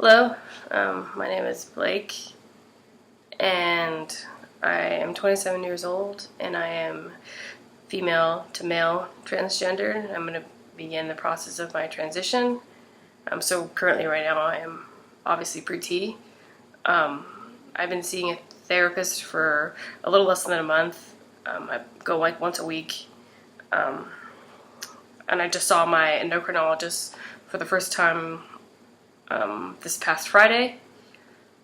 Hello, my name is Blake, and I am 27 years old, and I am female to male transgender. I'm going to begin the process of my transition. So currently, right now, I am obviously pre-T. I've been seeing a therapist for a little less than a month. I go like once a week, and I just saw my endocrinologist for the first time this past Friday.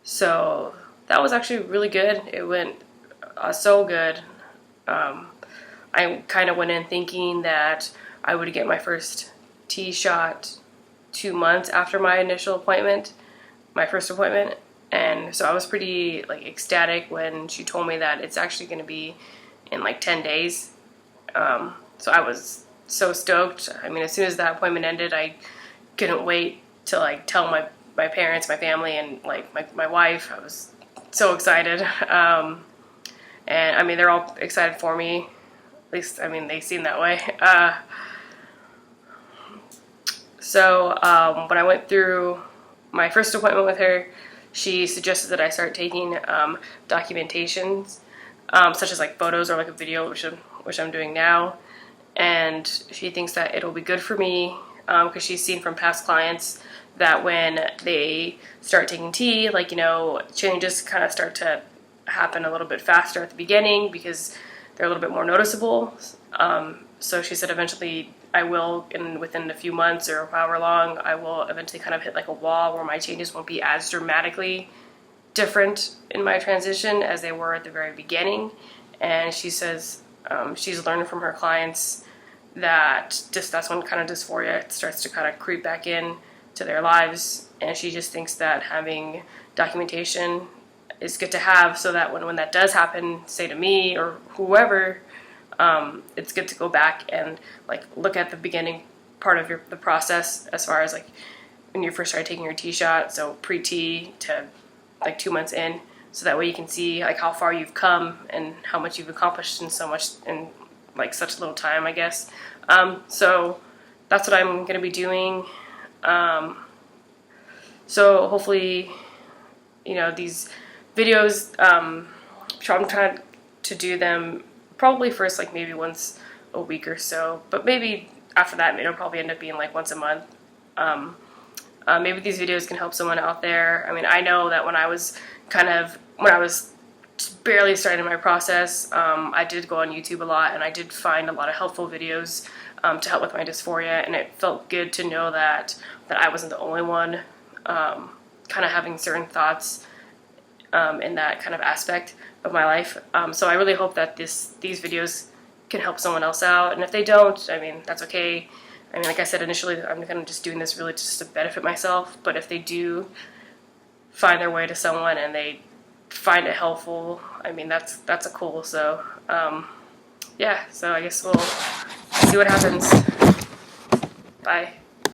So that was actually really good. It went so good. I kind of went in thinking that I would get my first T shot 2 months after my initial appointment, my first appointment. And so I was pretty like ecstatic when she told me that it's actually going to be in like 10 days. So I was so stoked. I mean, as soon as that appointment ended, I couldn't wait to like tell my parents, my family, and like my wife. I was so excited. And I mean, they're all excited for me. At least, I mean, they seem that way. So when I went through my first appointment with her, she suggested that I start taking documentations, such as like photos or like a video, which I'm doing now. And she thinks that it'll be good for me because she's seen from past clients that when they start taking T, like, changes kind of start to happen a little bit faster at the beginning because they're a little bit more noticeable. So she said eventually I will, within a few months or however long, I will eventually kind of hit like a wall where my changes won't be as dramatically different in my transition as they were at the very beginning. And she says she's learned from her clients that that's when kind of dysphoria starts to kind of creep back in to their lives, and she just thinks that having documentation is good to have so that when that does happen, say to me or whoever, it's good to go back and like look at the beginning part of the process as far as like when you first started taking your T shot, so pre-T to like 2 months in, so that way you can see like how far you've come and how much you've accomplished in like such little time, I guess. So that's what I'm going to be doing. So hopefully, these videos, I'm trying to do them probably first like maybe once a week or so, but maybe after that it'll probably end up being like once a month. Maybe these videos can help someone out there. I mean, I know that when I was barely starting my process, I did go on YouTube a lot, and I did find a lot of helpful videos to help with my dysphoria, and it felt good to know that I wasn't the only one kind of having certain thoughts in that kind of aspect of my life. So I really hope that these videos can help someone else out, and if they don't, I mean, that's okay. I mean, like I said initially, I'm kind of just doing this really just to benefit myself, but if they do find their way to someone and they find it helpful, I mean, that's a cool. So yeah, so I guess we'll see what happens. Bye.